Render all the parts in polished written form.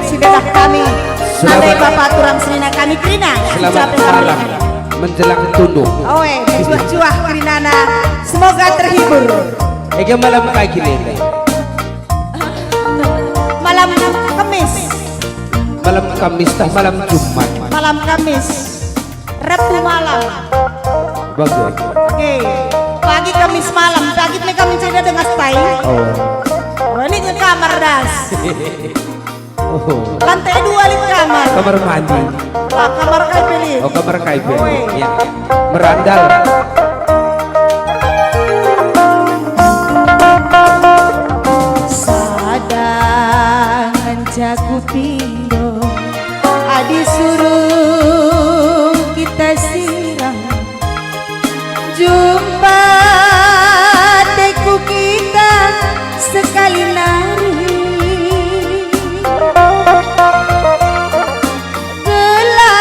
sibelah kami. Nanti Bapak Turang Serina kami Krina. Selamat malam menjelang tunduk. Oe, cuah-cuah Krinana. Semoga terhibur. Ega malam kayak gini. Malam Kamis. Malam Kamis tah malam Jumat. Malam Kamis. Rebu malam. Bagus. Oke. Pagi Kamis malam. Pagi mereka mencari dengan stay. Oh, ini ke kamar das. Oh. Lantai 2 di kamar. Kamar mandi. Ah, kamar kai pilih. Oh, kamar kayak Oh, gini. Ya. Merandal. Sadangan jago pindo. Adi suruh kita siram. Jumpa teku kita sekali nari.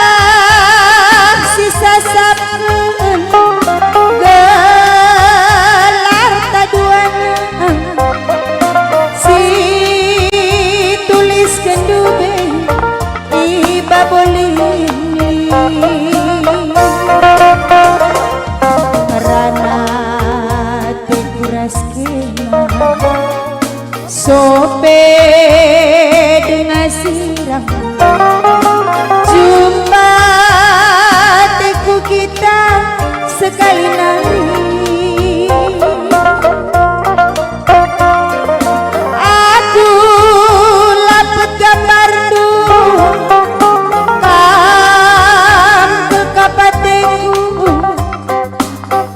Gelar sisa sabken gelar taduana si tulis kendube iba bolini karena teguras kena sope dengan siram jumpa teku kita sekali nari. Aku lapet gambar du kam ke kapateku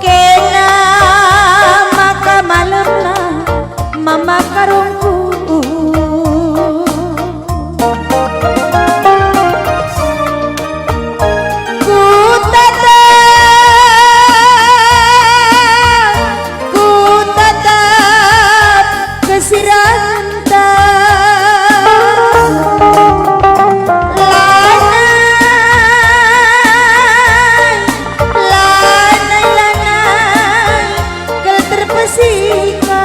kena maka malam lah mama karungku. Ku tatap kesiranta lanai kel terpesika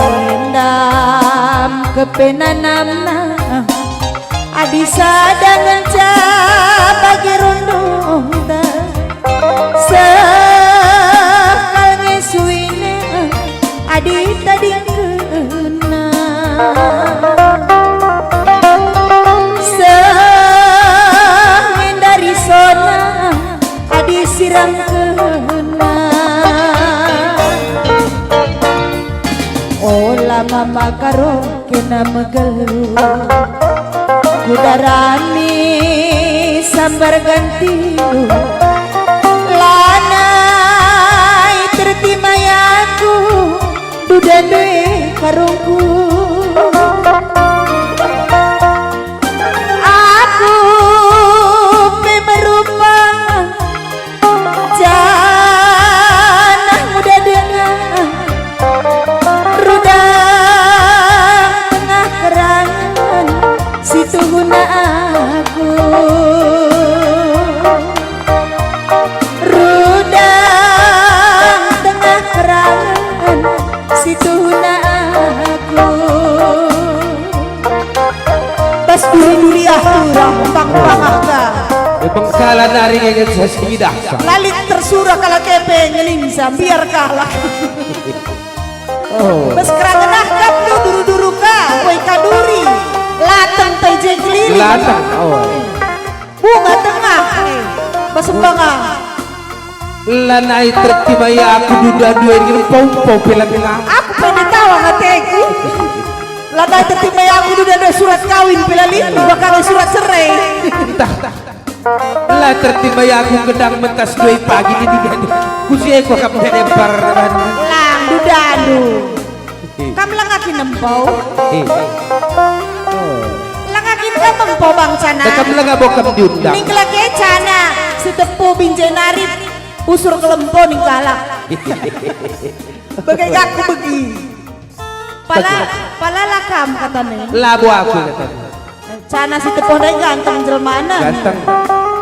endam kepenanamna adi sadangan bagi rundung sekal ngesuine adi tadi kena dari sona adi sirang kena olah mama karo kena megelu kudarani sambar ganti lanai tertimayaku dudane karungku aku memerupa janah muda dengan rudang tengah kerangan situ guna aku rudang tengah kerangan situ guna aku bas duri-duri aturang pang-pangaka Bengkala nari ingin saya sekidah. lalit tersurah kala kepe ngelinsa biar kalah. Oh. Bas kerangan kap lu duru-duru ka koi kaduri latang teje keliling Latang. Oh. bunga tengah bas banga Lanai tertimaya aku duda dua ingin pompo pela tengah. aku pengen tawa ngateku lantai tertimai aku udah ada surat kawin pila lini bakal surat cerai Entah. Lah tertimaya aku gedang mentas dua pagi di tiga. Kusi aku akan melempar. lang dudanu kam langakin nempau langakin kam nempau bang cana Dekam lenga bokam diundang. ning lagi cana setepu binjenari usur kelempo ning kalak bagai aku begi pala lakam katanya Labu aku katanya. cana setepu ganteng jelmana Ganteng.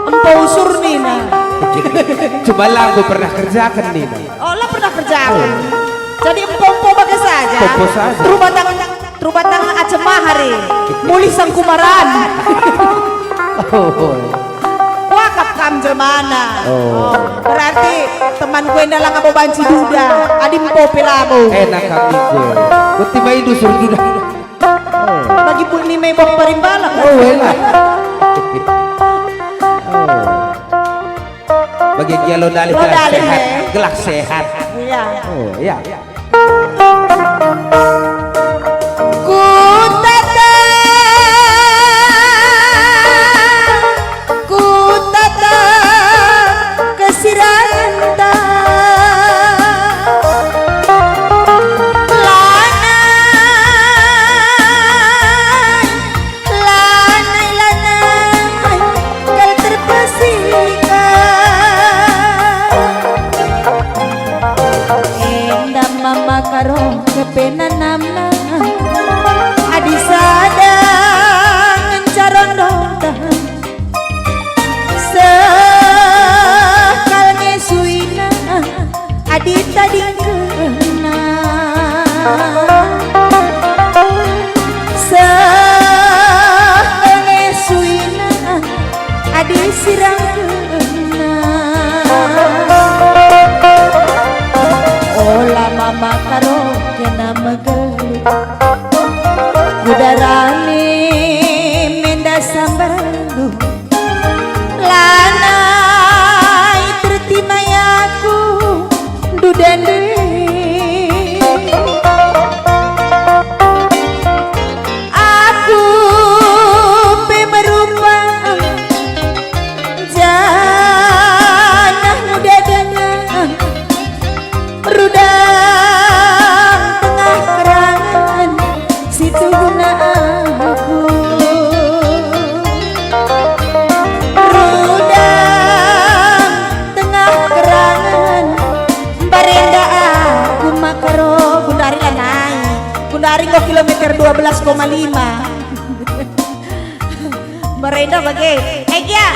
empo usur nina Cuma lah aku pernah kerjakan nih. oh lah pernah kerjakan jadi empo-empo bagai saja popo saja. Trubatang acemahare. Muli sang kumaran. Oh. Wakap kam jemana. Oh. Berarti teman gue ndalang abo banci duda. Adim po pelabo. Enak kami gue. Kuti mai dusur duda. Bagi pun ni may bok parimbalang. Oh, enak. Bagi dia lo dali Lo gelak dali, sehat, eh. gelak sehat. Iya. Oh, ya. Ku tata kesiranta lanai kal terpesika endam mama karo kepenanamna adisada ngencarondong sekal ngesuina adita dingkena sekal ngesuina adisirangkena ola mama karo kena megeli udarane menda sambarandu lanai tertimayaku dudande aku pemerupa janah muda dengan rudang tengah kerangan situ guna aku rudang tengah kerangan barenda aku makaro gundari lanai gundari kok kilometer 12,5 barenda bagai Egya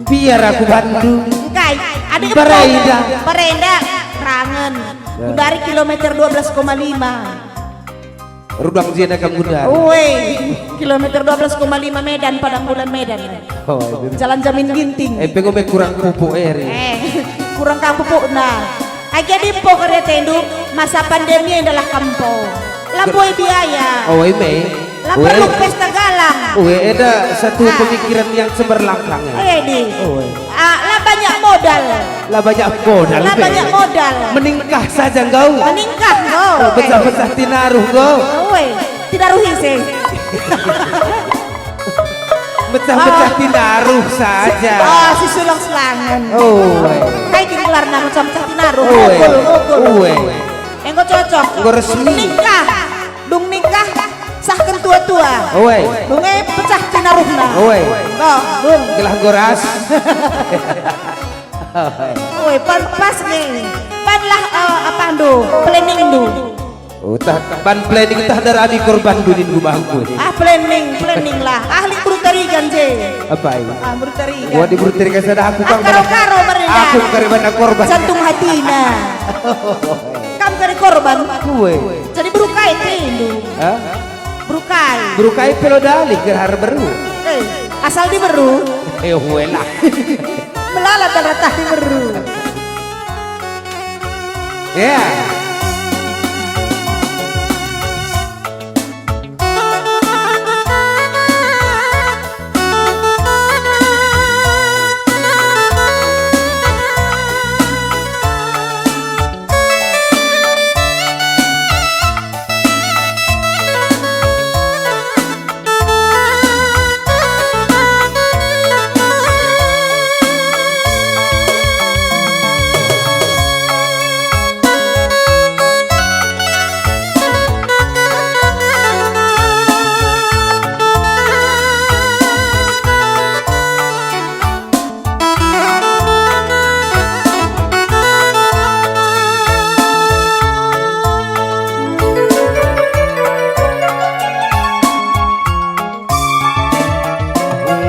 Biar aku bantu. kai ada Barenda. barenda kerangan gundari kilometer 12,5 Rudang zina kamu dah. Woi, kilometer 12,5 Medan, Padang Bulan Medan. Oh, Jalan Jamin Ginting. pengome kurang pupuk eri. Kurang kampung nah. Aja di pokoknya tendu masa pandemi adalah kampung. Laboy biaya. Oh, ime. Lah perlu pesta galang. Ada satu pemikiran yang cemerlang. Di. Oh, Lah banyak modal. lah banyak modal. Lah banyak modal. Meningkah saja kau. Meningkat kau. Besar-besar tinaruh kau. Woi, tidak rugi sih. Pecah-pecah tinaruh saja. Oh, si sulung selangan. Oh, Kayak gini kelar nama macam-macam tinaruh. oh, Engko cocok. Engko resmi. Nikah. Dung nikah sahkan tua-tua. oh, Dunge pecah tinaruhna. oh, Kok, dung. gelah goras. Woi, pas nih. Pan lah apa ndu? Planning ndu. Oh, ban planning tah darami korban dunin rumahku. Planning lah. Ahli brutarigan je. Apa ini? Brutarigan. Gua di brutarigan sada aku kang Karo mereka. aku karibana korban. Jantung hatina. Kamu kari korban. Kue. Jadi berukai tindu. Hah? Berukai. Berukai pelodali gerhar beru. Asal di beru. Lah. Melalat dan ratah di beru. Ya.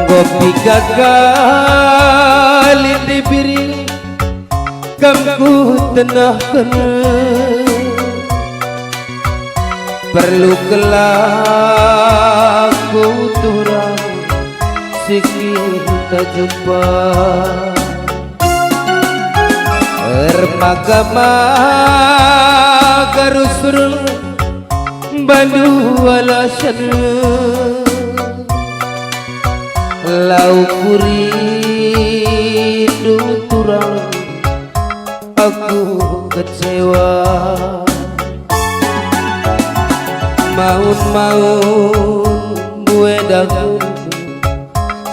Kopi gagal diberi Kamu tenahkan perlu kelaku turang kita jumpa Ermagama garusur bandu alasan lau kuridu turang aku kecewa maun-maun gue dagu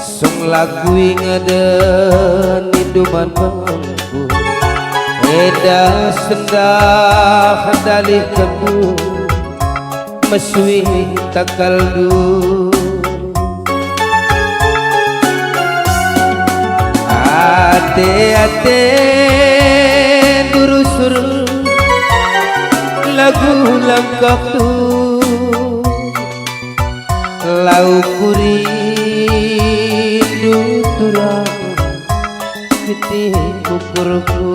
song lakui ngaden induman bangku eda sendah dalih kebu mesui takaldu ate-ate durusur lagu langkah tu lau kuridu turang piti ukurku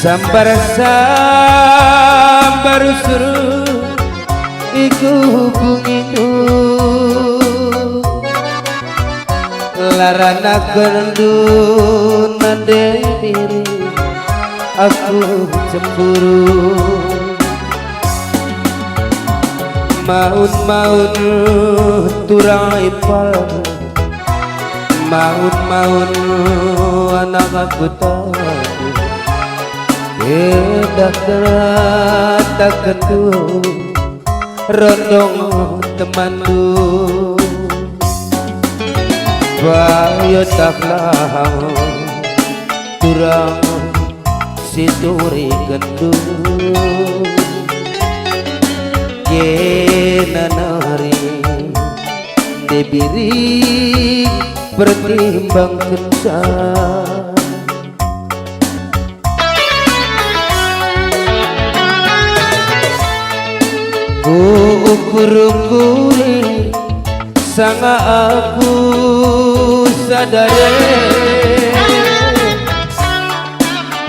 sambar usur iku bungidu larana kendu nade diri aku cemburu maun-maun turang ipal maun-maun anak aku tahu kedak tak kendu rondong temandu bayo taklah turang situri kendu kenanari debiri pertimbang kencan ku ukur-ukuri sanga aku sadare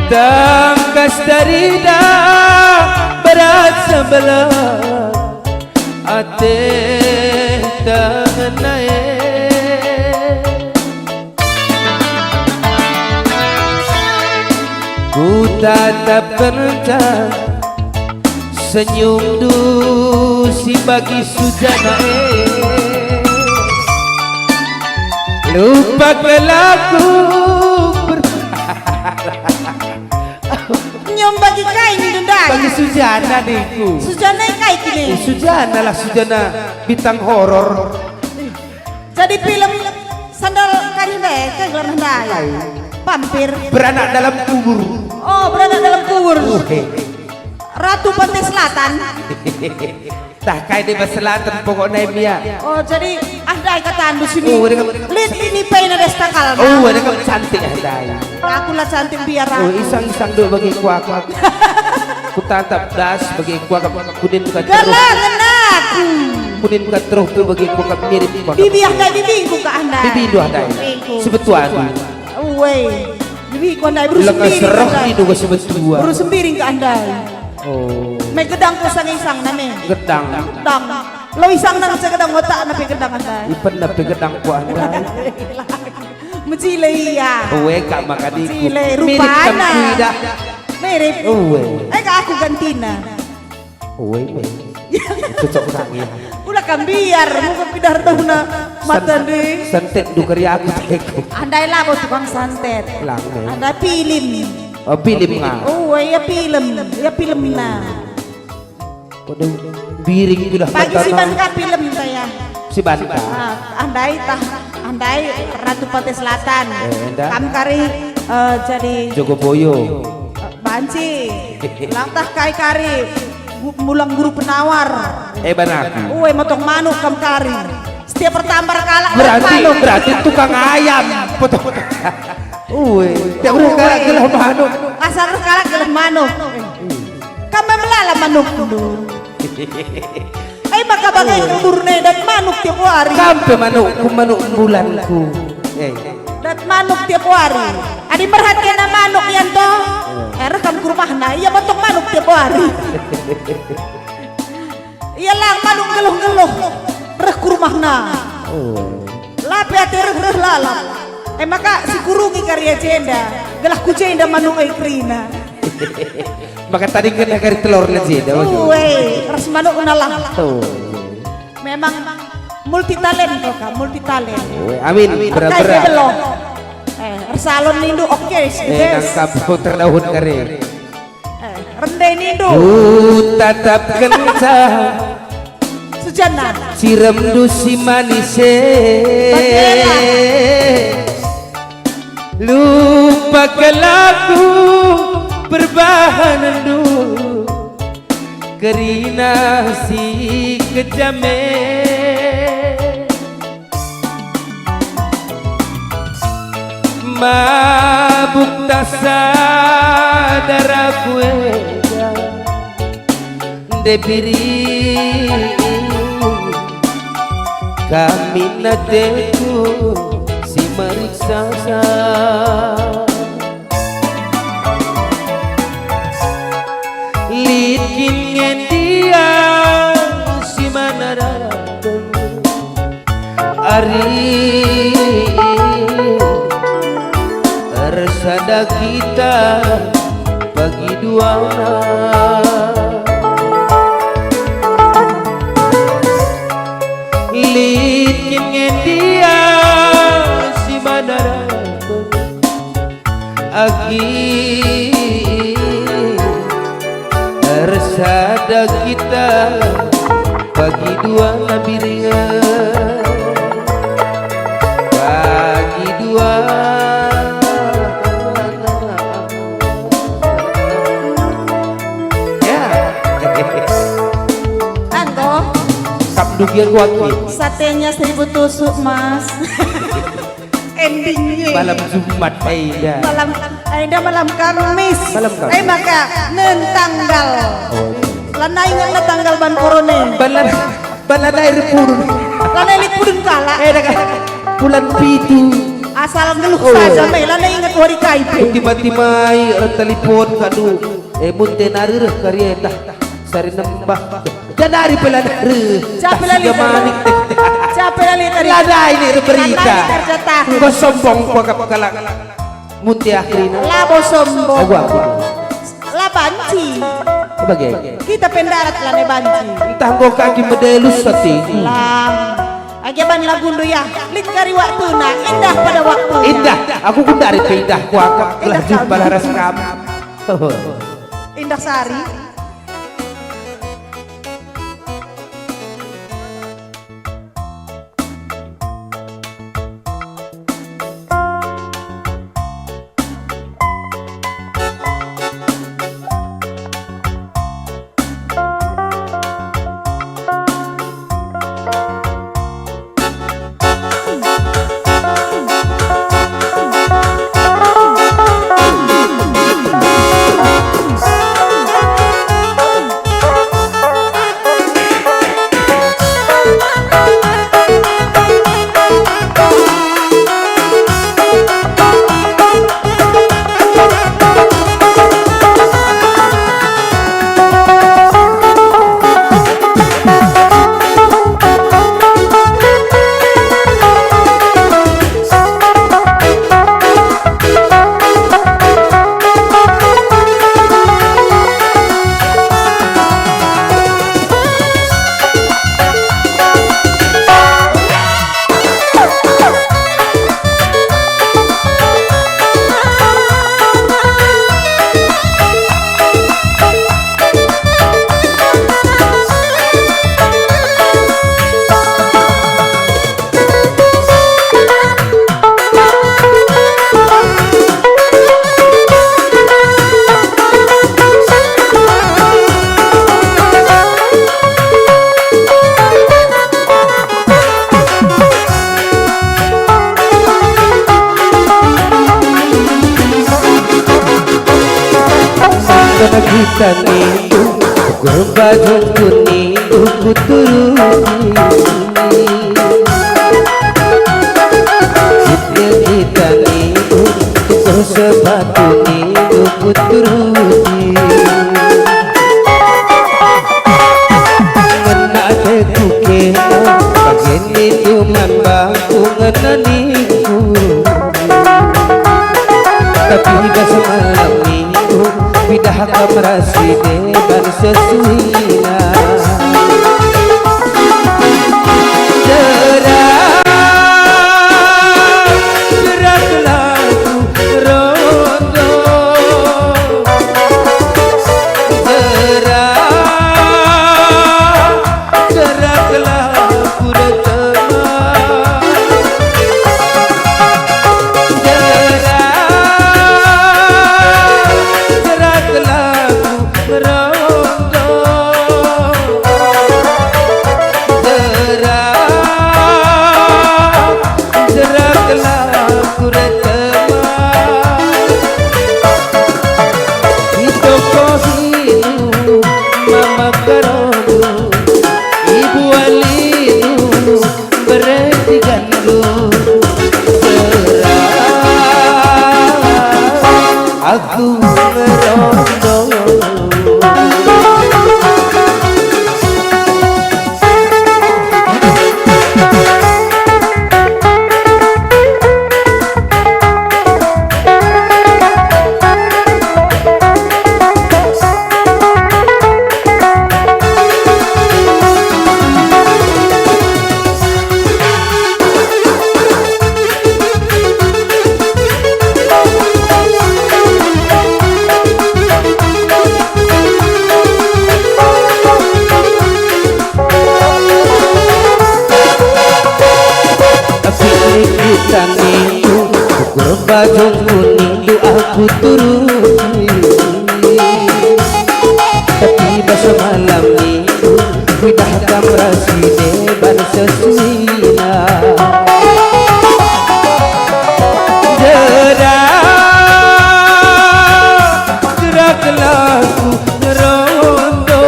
tangkas dari dah berat sebelah ate tangan naik ku tatap kencang senyum du si bagi sujana lupa kelaku Nyom bagi kain dendai. bagi Sujana niku Sujana kain kini. Sujana lah Sujana bintang horor Jadi film sandal kain deh ke dendai. Pampir. beranak dalam kubur Oh berada dalam kubur. Ratu Pantai Selatan. tah kayak di selatan pokoknya Mia Oh jadi andai kata andu sini. Oh, dengan- Lihat ini paina desta kalma. oh ada kamu cantik ada Aku lah cantik biar oh aku. isang-isang do bagi kuak ku tatap das bagi kuak kudin bukan terus Galangan aku. kudin bukan terus tu bagi kuak mirip kuak Bibi andai bibiku ke andai. bibi do ada sebetuan Woi. Bibi ku andai berusaha lekas serah itu ke sebetua Berusaha piring ke andai. oh May gedang ko isang nami. gedang Gedang. Lo isang nang sa gedang otak na gedang andai. ipan na gedang ku anda Mencilai ya. Uwe kak makadiku Cile mirip rupana. kampida Mirip. Uwe Aku gantina. Uwe cocok sangi Udah kan biar muka pindah tahu na mata deh. santet dukari aku teko Andai lah tukang santet. Lange. Andai film. oh pilih nga Ya film na. Waduh, biring itu dah Pagi si Bangka film saya. si Banta Andai Ratu Pantai Selatan. endah. Kam kari jadi Jogoboyo banci. Langtah kai kari mulang guru penawar. banaku Motong manuk kam kari. Setiap pertambar kalah berarti tukang ayam potong uwe tiap kali gelah manuk asal kalah gelah manuk. Kami melala manuk dulu. Baka bagai kembur dan manuk tiap hari. kampe manuk bulanku Dat manuk tiap hari. Adi merhatian na manuk yan to. Rekam ke rumah na, iya bentuk manuk tiap hari. Iya lang manuk geluh-geluh. Reh ke rumah na. Lapi ati reh lalap. Maka si kurungi karya jenda. Gelah ku jenda manuk ikrina. Maka tadi kena kari telur jeda. Uwe, ras manuk nalah. Memang multi talent kok, multi talent. Amin, berat-berat. Salon nindu oke, nangkap terdaun kare. Rendai nindu. Tatap kencang. Sejana. Siram dusi manise. Lupa kelaku berbahanan dulu. Kerina si kejame. Mabuk tak sadar aku debiri kami nadeku si meriksa likin dia si manara ari resada kita bagi dua likin dia si bandara agi resada kita bagi dua nabiringa bagi dua dugia kuat satenya 1000 tusuk mas. Endingnya malam Jumat Aida malam Kamis maka nentanggal lana ingat na tanggal ban korone balan air purun lana elit purun kala bulan pitu asal ngeluh saja may lana ingat hari kaipe timai telepon kadu munte narir karyeta sari nembah janari pelan manik ada ini berita kau sombong kau kalak muti akhirnya labo sombong la banci sebagai kita pendarat lane banci entah kau kaki medelus sati lang ajaban lagundu ya lit kari waktu na indah pada waktu indah aku pun dari indah ku akak telah jumpa laras kamu indah sari. kita itu berbaju kuning ku turuti ditani tuku sepatu ni puturuti menake tukeno bageni cuman bangku ngenaniku tapi dah semalam minggu pindah kamar sini dan sesuina aku merondo taniku ukur baju kuning du aku turuti tapi bahasa malam minggu pindah kamar sini ban sesuina gerak laku ngerondo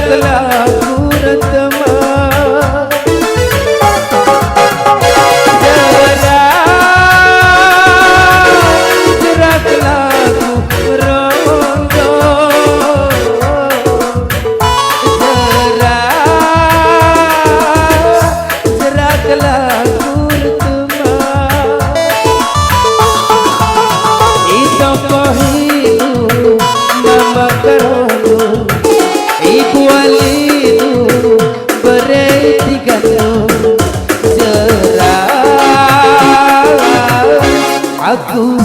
lagu rentema gerak lagu rondo gerak lagu rentema itu kohidu nama karono ibu alidu berarti gantung cerah aku